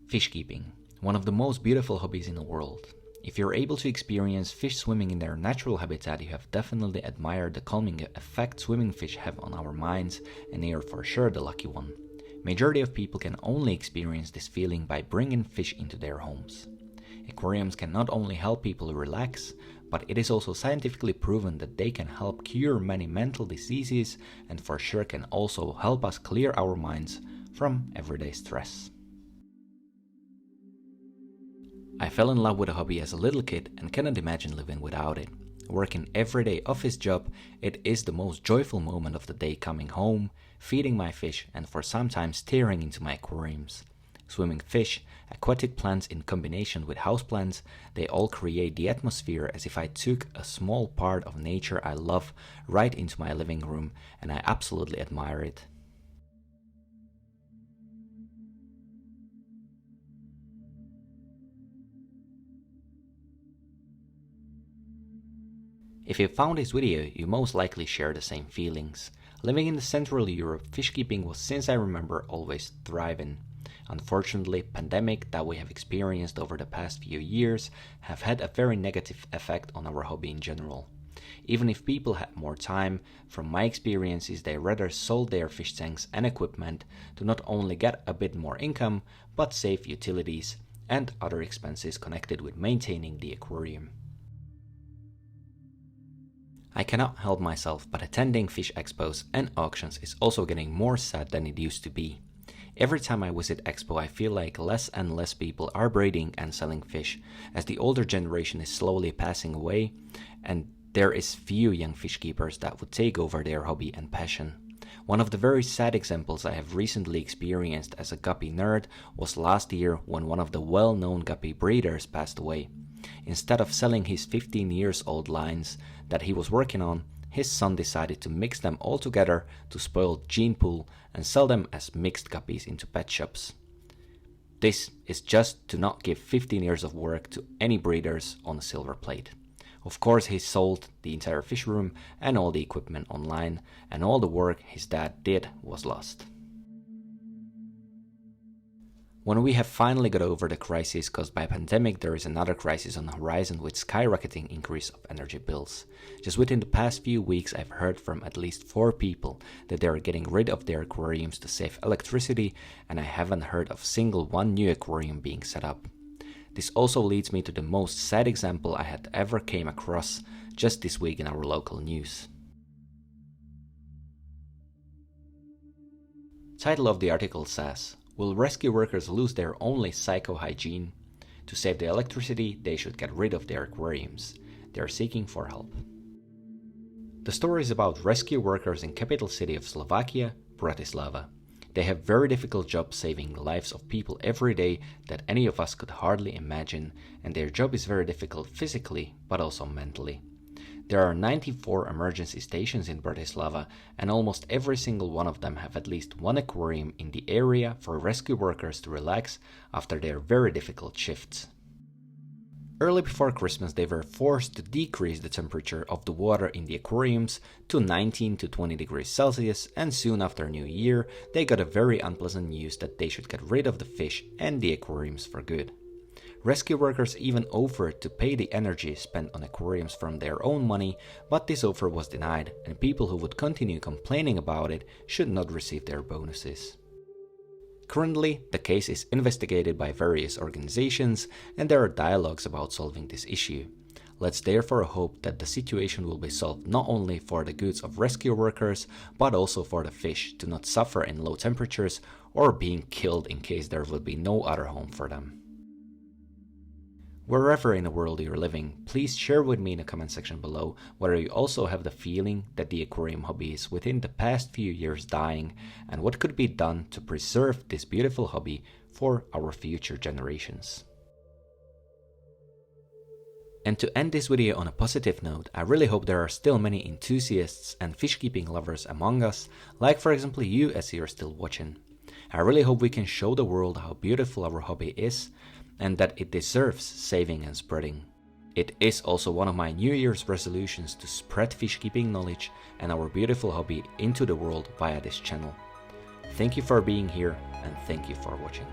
Fish keeping, one of the most beautiful hobbies in the world. If you're able to experience fish swimming in their natural habitat, you have definitely admired the calming effect swimming fish have on our minds, and they are for sure the lucky one. Majority of people can only experience this feeling by bringing fish into their homes. Aquariums can not only help people relax, but it is also scientifically proven that they can help cure many mental diseases and for sure can also help us clear our minds from everyday stress. I fell in love with a hobby as a little kid and cannot imagine living without it. Working everyday office job, it is the most joyful moment of the day, coming home, feeding my fish and for sometimes staring into my aquariums. Swimming fish, aquatic plants in combination with houseplants, they all create the atmosphere as if I took a small part of nature I love right into my living room, and I absolutely admire it. If you found this video, you most likely share the same feelings. Living in the Central Europe, fish keeping was since I remember always thriving. Unfortunately, pandemic that we have experienced over the past few years have had a very negative effect on our hobby in general. Even if people had more time, from my experiences they rather sold their fish tanks and equipment to not only get a bit more income, but save utilities and other expenses connected with maintaining the aquarium. I cannot help myself, but attending fish expos and auctions is also getting more sad than it used to be. Every time I visit expo, I feel like less and less people are breeding and selling fish, as the older generation is slowly passing away, and there is few young fish keepers that would take over their hobby and passion. One of the very sad examples I have recently experienced as a guppy nerd was last year when one of the well-known guppy breeders passed away. Instead of selling his 15 years old lines that he was working on, his son decided to mix them all together to spoil gene pool and sell them as mixed guppies into pet shops. This is just to not give 15 years of work to any breeders on a silver plate. Of course, he sold the entire fish room and all the equipment online, and all the work his dad did was lost. When we have finally got over the crisis caused by pandemic, there is another crisis on the horizon with skyrocketing increase of energy bills. Just within the past few weeks, I've heard from at least 4 people that they are getting rid of their aquariums to save electricity, and I haven't heard of single one new aquarium being set up. This also leads me to the most sad example I had ever came across just this week in our local news. Title of the article says, "Will rescue workers lose their only psycho-hygiene? To save the electricity, they should get rid of their aquariums. They are seeking for help." The story is about rescue workers in capital city of Slovakia, Bratislava. They have very difficult job saving the lives of people every day that any of us could hardly imagine, and their job is very difficult physically, but also mentally. There are 94 emergency stations in Bratislava, and almost every single one of them have at least one aquarium in the area for rescue workers to relax after their very difficult shifts. Early before Christmas, they were forced to decrease the temperature of the water in the aquariums to 19 to 20 degrees Celsius, and soon after New Year, they got a very unpleasant news that they should get rid of the fish and the aquariums for good. Rescue workers even offered to pay the energy spent on aquariums from their own money, but this offer was denied, and people who would continue complaining about it should not receive their bonuses. Currently, the case is investigated by various organizations, and there are dialogues about solving this issue. Let's therefore hope that the situation will be solved not only for the goods of rescue workers, but also for the fish to not suffer in low temperatures or being killed in case there will be no other home for them. Wherever in the world you're living, please share with me in the comment section below whether you also have the feeling that the aquarium hobby is within the past few years dying, and what could be done to preserve this beautiful hobby for our future generations. And to end this video on a positive note, I really hope there are still many enthusiasts and fish keeping lovers among us, like for example you as you're still watching. I really hope we can show the world how beautiful our hobby is, and that it deserves saving and spreading. It is also one of my New Year's resolutions to spread fish keeping knowledge and our beautiful hobby into the world via this channel. Thank you for being here, and thank you for watching.